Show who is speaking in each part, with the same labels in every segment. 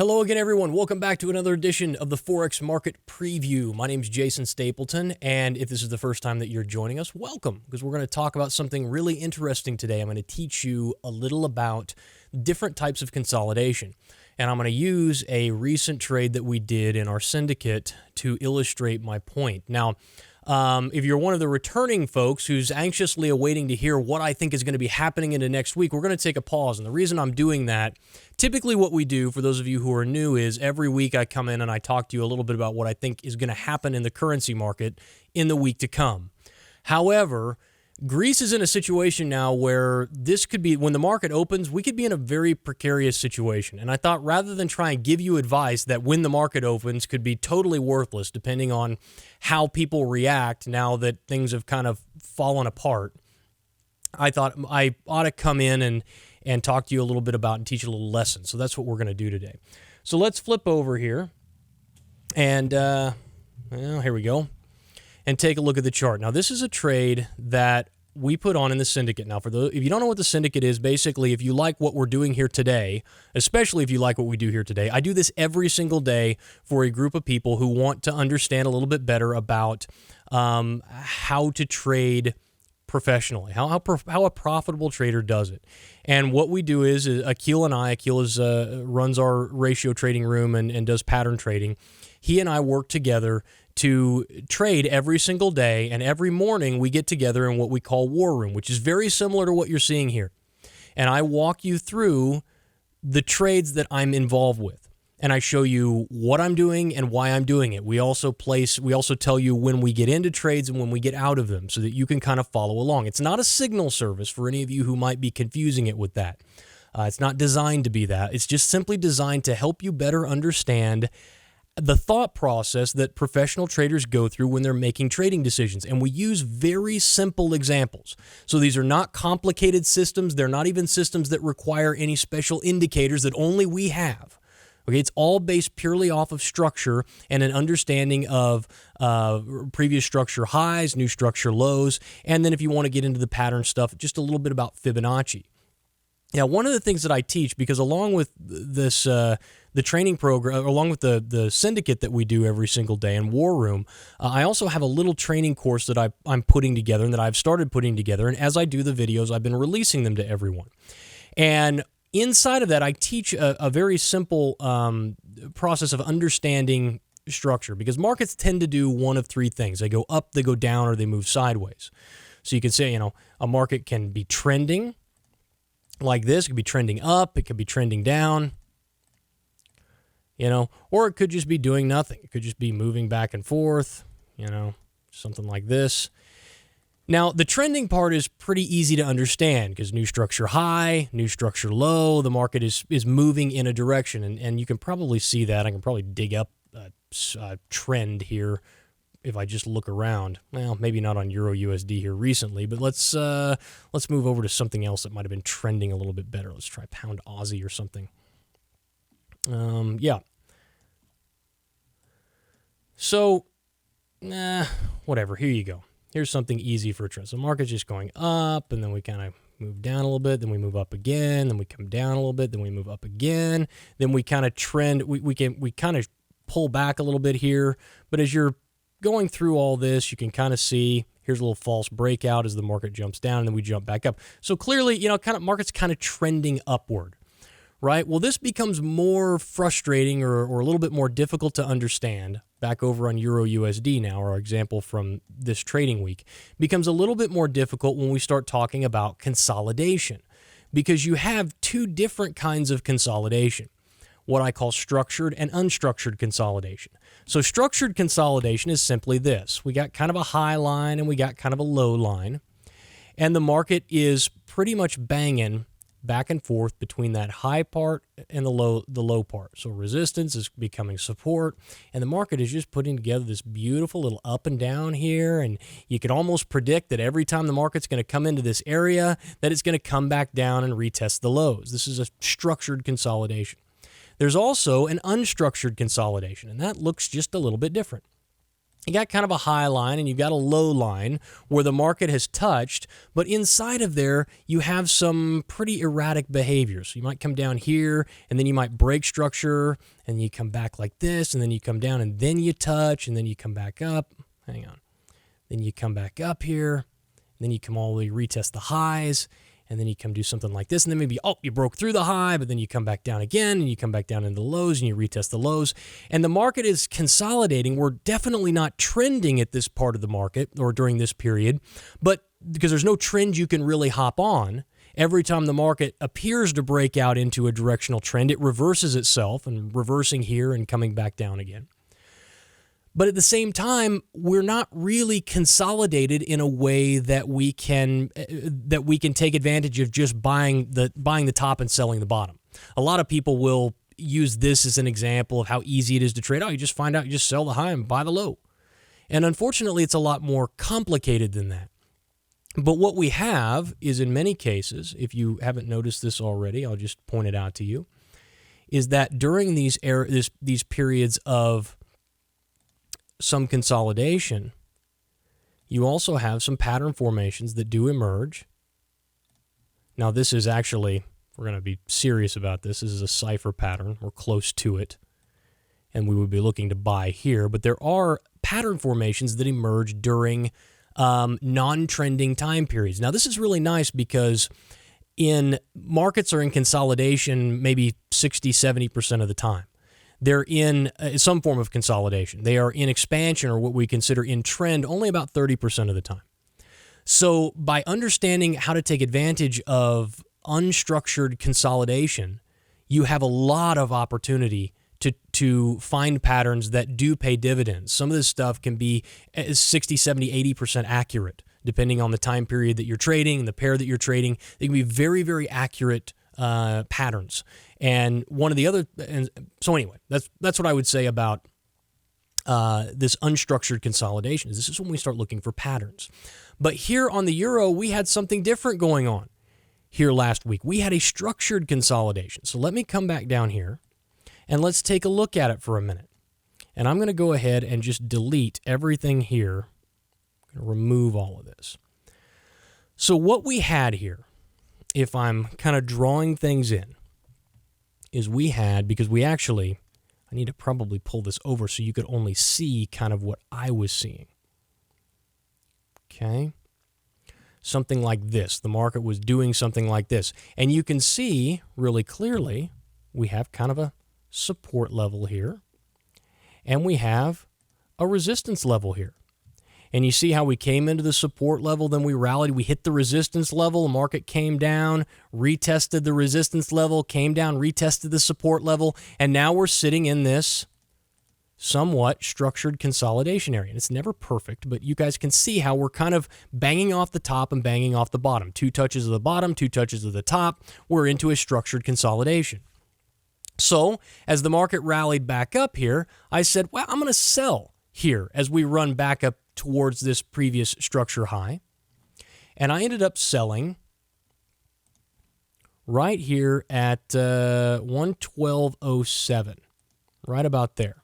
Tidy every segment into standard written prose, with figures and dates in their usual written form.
Speaker 1: Hello again, everyone. Welcome back to another edition of the Forex Market Preview. My name is Jason Stapleton, and if this is the first time that you're joining us, welcome, because we're going to talk about something really interesting today. I'm going to teach you a little about different types of consolidation, and I'm going to use a recent trade that we did in our syndicate to illustrate my point. Now, if you're one of the returning folks who's anxiously awaiting to hear what I think is going to be happening into next week, we're going to take a pause. And the reason I'm doing that, typically what we do, for those of you who are new, is every week I come in and I talk to you a little bit about what I think is going to happen in the currency market in the week to come. However, Greece is in a situation now where this could be, when the market opens, we could be in a very precarious situation. And I thought rather than try and give you advice that when the market opens could be totally worthless, depending on how people react now that things have kind of fallen apart, I thought I ought to come in and talk to you a little bit about and teach you a little lesson. So that's what we're going to do today. So let's flip over here and, well, here we go. And take a look at the chart. Now, this is a trade that we put on in the syndicate. Now, for those, if you don't know what the syndicate is, basically, if you like what we're doing here today, especially if you like what we do here today, I do this every single day for a group of people who want to understand a little bit better about how to trade professionally, how a profitable trader does it. And what we do is Akil and I, Akil runs our ratio trading room and does pattern trading. He and I work together to trade every single day, and every morning we get together in what we call War Room, which is very similar to what you're seeing here. And I walk you through the trades that I'm involved with, and I show you what I'm doing and why I'm doing it. We also tell you when we get into trades and when we get out of them, so that you can kind of follow along. It's not a signal service for any of you who might be confusing it with that. It's not designed to be that. It's just simply designed to help you better understand the thought process that professional traders go through when they're making trading decisions. And we use very simple examples. So these are not complicated systems. They're not even systems that require any special indicators that only we have. Okay, it's all based purely off of structure and an understanding of previous structure highs, new structure lows, and then if you want to get into the pattern stuff, just a little bit about Fibonacci. Now, one of the things that I teach, because along with this, the training program, along with the syndicate that we do every single day in War Room, I also have a little training course that I'm putting together and that I've started putting together. And as I do the videos, I've been releasing them to everyone. And inside of that, I teach a very simple process of understanding structure, because markets tend to do one of three things. They go up, they go down, or they move sideways. So you could say, a market can be trending like this. It could be trending up, it could be trending down, or it could just be doing nothing. It could just be moving back and forth, something like this. Now, the trending part is pretty easy to understand, because new structure high, new structure low, the market is moving in a direction, and you can probably see that. I can probably dig up a trend here if I just look around. Well, maybe not on Euro USD here recently, but let's move over to something else that might have been trending a little bit better. Let's try Pound Aussie or something. Yeah. So, whatever. Here you go. Here's something easy for a trend. So the market's just going up, and then we kind of move down a little bit, then we move up again, then we come down a little bit, then we move up again, then we kind of trend. We kind of pull back a little bit here, but as you're going through all this, you can kind of see here's a little false breakout as the market jumps down, and then we jump back up. So clearly, market's kind of trending upward, right? Well, this becomes more frustrating or a little bit more difficult to understand. Back over on Euro USD now, our example from this trading week, becomes a little bit more difficult when we start talking about consolidation, because you have two different kinds of consolidation, what I call structured and unstructured consolidation. So structured consolidation is simply this. We got kind of a high line and we got kind of a low line, and the market is pretty much banging back and forth between that high part and the low part. So resistance is becoming support, and the market is just putting together this beautiful little up and down here, and you can almost predict that every time the market's going to come into this area, that it's going to come back down and retest the lows. This is a structured consolidation. There's also an unstructured consolidation, and that looks just a little bit different. You got kind of a high line and you got a low line where the market has touched, but inside of there, you have some pretty erratic behaviors. So you might come down here and then you might break structure and you come back like this and then you come down and then you touch and then you come back up. Hang on. Then you come back up here and then you come all the way retest the highs. And then you come do something like this, and then maybe, oh, you broke through the high, but then you come back down again, and you come back down into the lows, and you retest the lows. And the market is consolidating. We're definitely not trending at this part of the market or during this period, but because there's no trend you can really hop on, every time the market appears to break out into a directional trend, it reverses itself, and reversing here and coming back down again. But at the same time, we're not really consolidated in a way that we can take advantage of just buying the top and selling the bottom. A lot of people will use this as an example of how easy it is to trade. Oh, you just find out, you just sell the high and buy the low. And unfortunately, it's a lot more complicated than that. But what we have is, in many cases, if you haven't noticed this already, I'll just point it out to you, is that during these periods of some consolidation, you also have some pattern formations that do emerge. Now, this is actually, we're going to be serious about this. This is a cipher pattern. We're close to it, and we would be looking to buy here. But there are pattern formations that emerge during non-trending time periods. Now, this is really nice because in markets are in consolidation maybe 60, 70% of the time. They're in some form of consolidation. They are in expansion, or what we consider in trend, only about 30% of the time. So by understanding how to take advantage of unstructured consolidation, you have a lot of opportunity to find patterns that do pay dividends. Some of this stuff can be 60, 70, 80% accurate, depending on the time period that you're trading, the pair that you're trading. They can be very, very accurate patterns. And one of the other, and so anyway, that's what I would say about this unstructured consolidation. Is this is when we start looking for patterns. But here on the euro, we had something different going on here last week. We had a structured consolidation. So let me come back down here and let's take a look at it for a minute. And I'm going to go ahead and just delete everything here. I'm going to remove all of this. So what we had here, if I'm kind of drawing things in, is we had, because we actually, I need to probably pull this over so you could only see kind of what I was seeing. Okay. Something like this. The market was doing something like this. And you can see really clearly we have kind of a support level here. And we have a resistance level here. And you see how we came into the support level, then we rallied, we hit the resistance level, the market came down, retested the resistance level, came down, retested the support level, and now we're sitting in this somewhat structured consolidation area. And it's never perfect, but you guys can see how we're kind of banging off the top and banging off the bottom. 2 touches of the bottom, 2 touches of the top. We're into a structured consolidation. So as the market rallied back up here, I said, well, I'm going to sell here as we run back up towards this previous structure high. And I ended up selling right here at 112.07, right about there.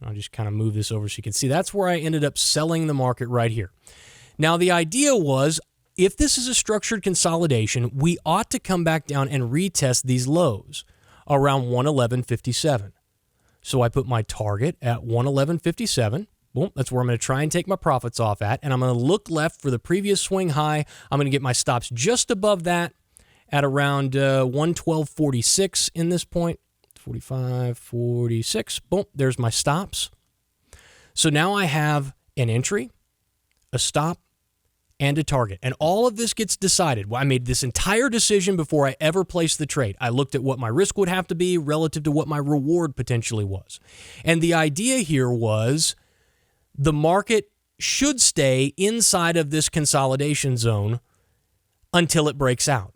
Speaker 1: I'll just kind of move this over so you can see. That's where I ended up selling the market right here. Now, the idea was, if this is a structured consolidation, we ought to come back down and retest these lows around 111.57. So I put my target at 111.57. Boom, that's where I'm going to try and take my profits off at. And I'm going to look left for the previous swing high. I'm going to get my stops just above that at around 112.46 in this point. 45, 46. Boom, there's my stops. So now I have an entry, a stop, and a target. And all of this gets decided. I made this entire decision before I ever placed the trade. I looked at what my risk would have to be relative to what my reward potentially was. And the idea here was the market should stay inside of this consolidation zone until it breaks out.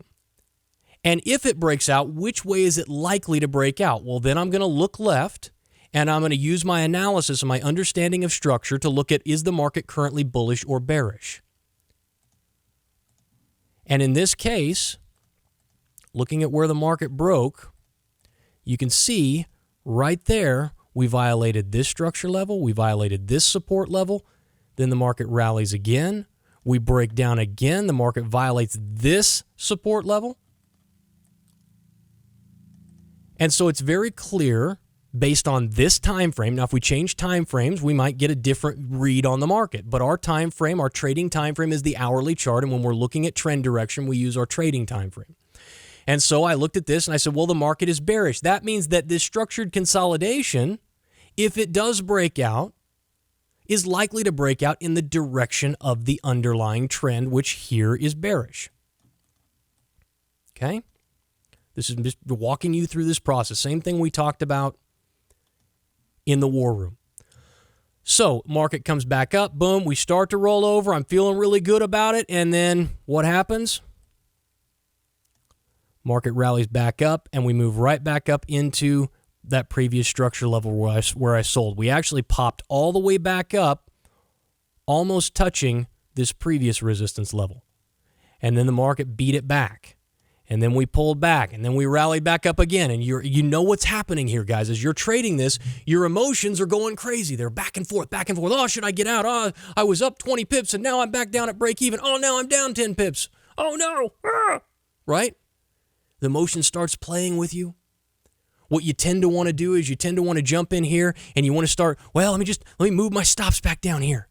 Speaker 1: And if it breaks out, which way is it likely to break out? Well, then I'm going to look left, and I'm going to use my analysis and my understanding of structure to look at, is the market currently bullish or bearish? And in this case, looking at where the market broke, you can see right there, We violated this structure level. We violated this support level. Then the market rallies again. We break down again. The market violates this support level. And so it's very clear based on this time frame. Now, if we change time frames, we might get a different read on the market. But our time frame, our trading time frame is the hourly chart. And when we're looking at trend direction, we use our trading time frame. And so I looked at this and I said, well, the market is bearish. That means that this structured consolidation, if it does break out, is likely to break out in the direction of the underlying trend, which here is bearish. Okay? This is just walking you through this process. Same thing we talked about in the war room. So, market comes back up. Boom. We start to roll over. I'm feeling really good about it. And then what happens? Market rallies back up, and we move right back up into that previous structure level where I sold. We actually popped all the way back up, almost touching this previous resistance level. And then the market beat it back. And then we pulled back, and then we rallied back up again. And you know what's happening here, guys. As you're trading this, your emotions are going crazy. They're back and forth, back and forth. Oh, should I get out? Oh, I was up 20 pips, and now I'm back down at break even. Oh, now I'm down 10 pips. Oh, no. Ah. Right? The emotion starts playing with you. What you tend to want to do is you tend to want to jump in here, and you want to start, well, let me move my stops back down here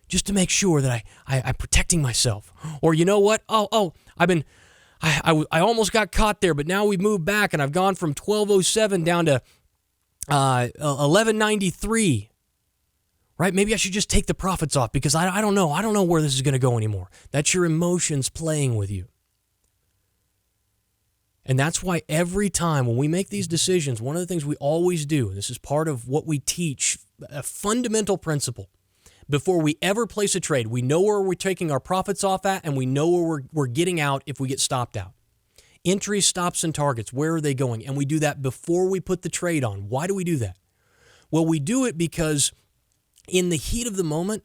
Speaker 1: just to make sure that I'm protecting myself. Or you know what? I almost got caught there, but now we've moved back, and I've gone from 1207 down to 1193. Right? Maybe I should just take the profits off because I don't know. I don't know where this is going to go anymore. That's your emotions playing with you. And that's why every time when we make these decisions, one of the things we always do, and this is part of what we teach, a fundamental principle, before we ever place a trade, we know where we're taking our profits off at, and we know where we're getting out if we get stopped out. Entries, stops, and targets, where are they going? And we do that before we put the trade on. Why do we do that? Well, we do it because in the heat of the moment,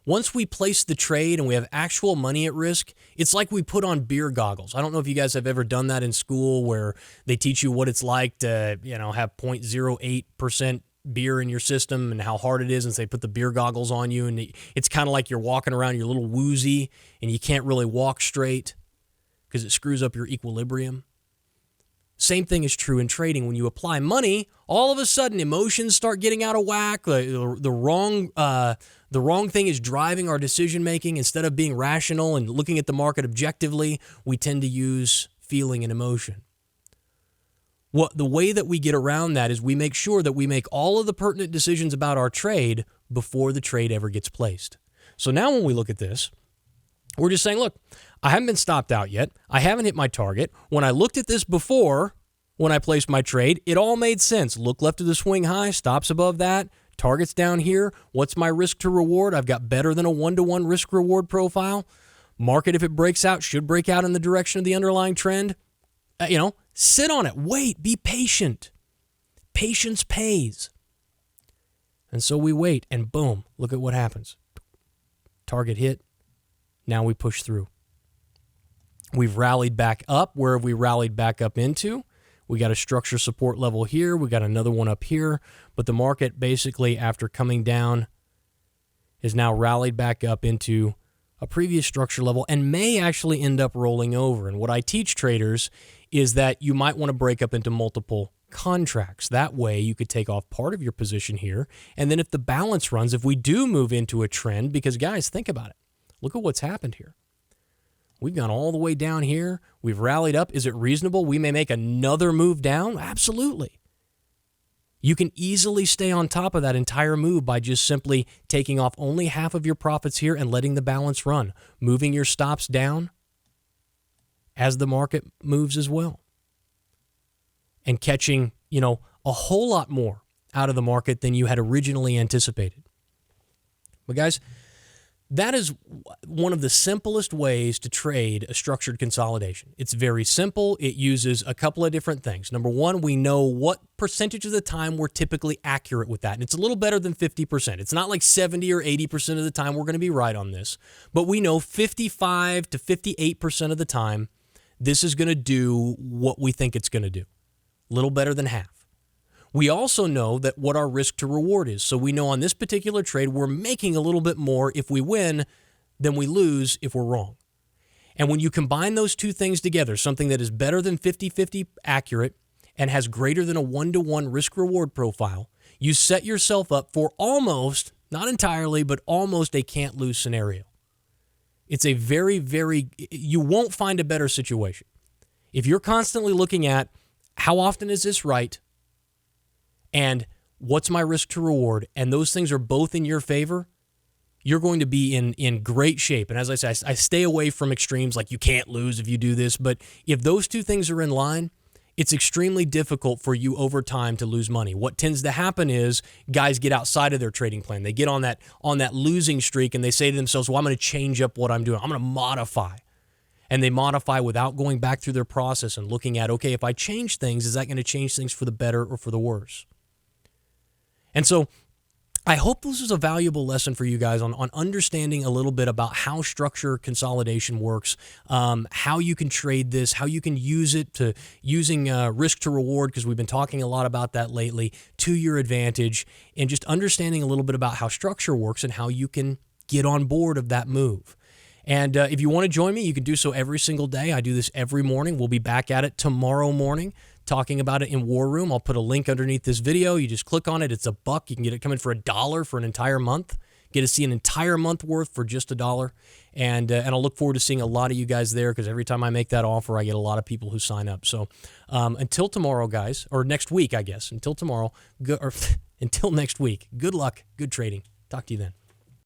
Speaker 1: once we place the trade and we have actual money at risk, it's like we put on beer goggles. I don't know if you guys have ever done that in school where they teach you what it's like to, have 0.08% beer in your system and how hard it is, and so they put the beer goggles on you, and it's kind of like you're walking around, you're a little woozy, and you can't really walk straight because it screws up your equilibrium. Same thing is true in trading. When you apply money, all of a sudden emotions start getting out of whack. The wrong thing is driving our decision making. Instead of being rational and looking at the market objectively, we tend to use feeling and emotion. The way that we get around that is we make sure that we make all of the pertinent decisions about our trade before the trade ever gets placed. So now when we look at this, we're just saying, look, I haven't been stopped out yet. I haven't hit my target. When I looked at this before, when I placed my trade, it all made sense. Look left of the swing high, stops above that, targets down here. What's my risk to reward? I've got better than a 1-to-1 risk reward profile. Market, if it breaks out, should break out in the direction of the underlying trend. Sit on it. Wait. Be patient. Patience pays. And so we wait, and boom, look at what happens. Target hit. Now we push through. We've rallied back up. Where have we rallied back up into? We got a structure support level here. We got another one up here. But the market basically, after coming down, is now rallied back up into a previous structure level and may actually end up rolling over. And what I teach traders is that you might want to break up into multiple contracts. That way you could take off part of your position here. And then if the balance runs, if we do move into a trend, because guys, think about it. Look at what's happened here. We've gone all the way down here. We've rallied up. Is it reasonable we may make another move down? Absolutely. You can easily stay on top of that entire move by just simply taking off only half of your profits here and letting the balance run, moving your stops down as the market moves as well, and catching, a whole lot more out of the market than you had originally anticipated. But guys, that is one of the simplest ways to trade a structured consolidation. It's very simple. It uses a couple of different things. Number one, we know what percentage of the time we're typically accurate with that. And it's a little better than 50%. It's not like 70 or 80% of the time we're going to be right on this. But we know 55 to 58% of the time this is going to do what we think it's going to do. A little better than half. We also know that what our risk to reward is. So we know on this particular trade, we're making a little bit more if we win than we lose if we're wrong. And when you combine those two things together, something that is better than 50-50 accurate and has greater than a 1-to-1 risk-reward profile, you set yourself up for almost, not entirely, but almost a can't-lose scenario. It's a you won't find a better situation. If you're constantly looking at how often is this right and what's my risk to reward, and those things are both in your favor, you're going to be in great shape. And as I say, I stay away from extremes like you can't lose if you do this. But if those two things are in line, it's extremely difficult for you over time to lose money. What tends to happen is guys get outside of their trading plan. They get on that losing streak and they say to themselves, well, I'm going to change up what I'm doing. I'm going to modify. And they modify without going back through their process and looking at, okay, if I change things, is that going to change things for the better or for the worse? And so I hope this is a valuable lesson for you guys on understanding a little bit about how structure consolidation works, how you can trade this, how you can use it to using risk to reward, because we've been talking a lot about that lately, to your advantage, and just understanding a little bit about how structure works and how you can get on board of that move. And if you want to join me, you can do so every single day. I do this every morning. We'll be back at it tomorrow morning, talking about it in War Room. I'll put a link underneath this video. You just click on it. It's $1. You can get it coming for $1 for an entire month. Get to see an entire month worth for just $1. And I'll look forward to seeing a lot of you guys there, because every time I make that offer, I get a lot of people who sign up. So until tomorrow, guys, or next week, I guess. Until tomorrow, until next week. Good luck. Good trading. Talk to you then.